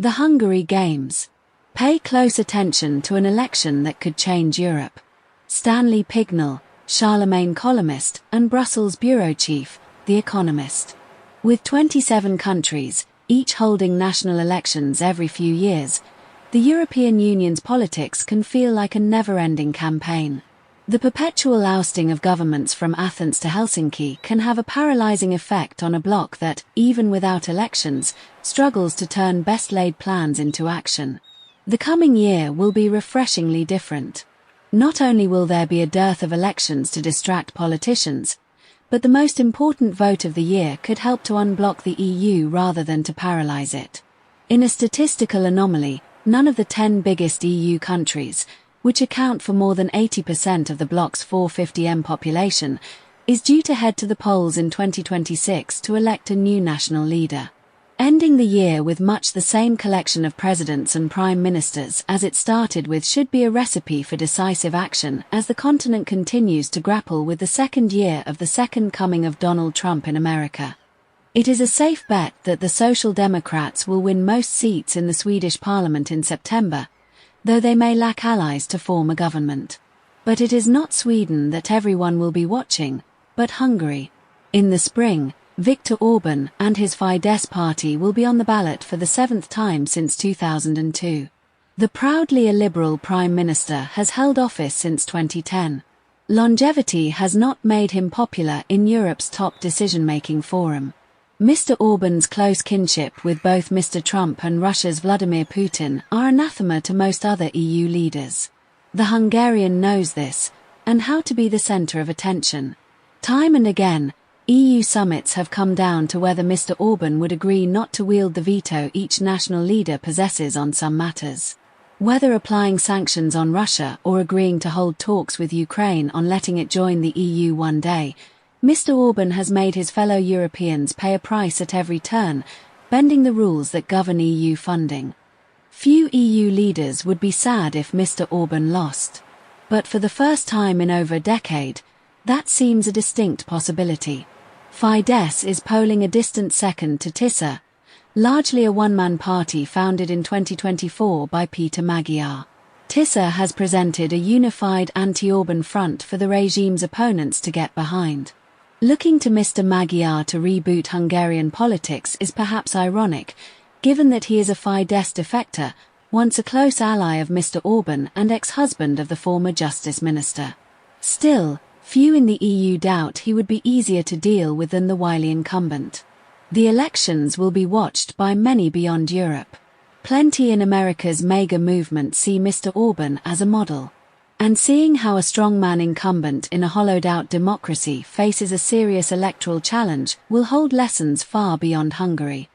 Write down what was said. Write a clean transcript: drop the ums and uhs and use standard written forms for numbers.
The Hungary Games. Pay close attention to an election that could change Europe. Stanley Pignell, Charlemagne columnist and Brussels bureau chief, The Economist. With 27 countries, each holding national elections every few years, the European Union's politics can feel like a never-ending campaign. The perpetual ousting of governments from Athens to Helsinki can have a paralyzing effect on a bloc that, even without elections, struggles to turn best-laid plans into action. The coming year will be refreshingly different. Not only will there be a dearth of elections to distract politicians, but the most important vote of the year could help to unblock the EU rather than to paralyze it. In a statistical anomaly, none of the 10 biggest EU countries, which account for more than 80% of the bloc's 450 population, is due to head to the polls in 2026 to elect a new national leader. Ending the year with much the same collection of presidents and prime ministers as it started with should be a recipe for decisive action as the continent continues to grapple with the second year of the second coming of Donald Trump in America. It is a safe bet that the Social Democrats will win most seats in the Swedish parliament in September, though they may lack allies to form a government. But it is not Sweden that everyone will be watching, but Hungary. In the spring, Viktor Orban and his Fidesz party will be on the ballot for the 7th time since 2002. The proudly illiberal prime minister has held office since 2010. Longevity has not made him popular in Europe's top decision-making forum. Mr. Orban's close kinship with both Mr. Trump and Russia's Vladimir Putin are anathema to most other EU leaders. The Hungarian knows this, and how to be the center of attention. Time and again, EU summits have come down to whether Mr. Orban would agree not to wield the veto each national leader possesses on some matters. Whether applying sanctions on Russia or agreeing to hold talks with Ukraine on letting it join the EU one day, Mr. Orban has made his fellow Europeans pay a price at every turn, bending the rules that govern EU funding. Few EU leaders would be sad if Mr. Orban lost. But for the first time in over a decade, that seems a distinct possibility. Fidesz is polling a distant second to TISA, largely a one-man party founded in 2024 by Peter Magyar. TISA has presented a unified anti-Orban front for the regime's opponents to get behind. Looking to Mr. Magyar to reboot Hungarian politics is perhaps ironic, given that he is a Fidesz defector, once a close ally of Mr. Orban and ex-husband of the former Justice Minister. Still, few in the EU doubt he would be easier to deal with than the wily incumbent. The elections will be watched by many beyond Europe. Plenty in America's MAGA movement see Mr. Orban as a model. And seeing how a strongman incumbent in a hollowed-out democracy faces a serious electoral challenge will hold lessons far beyond Hungary.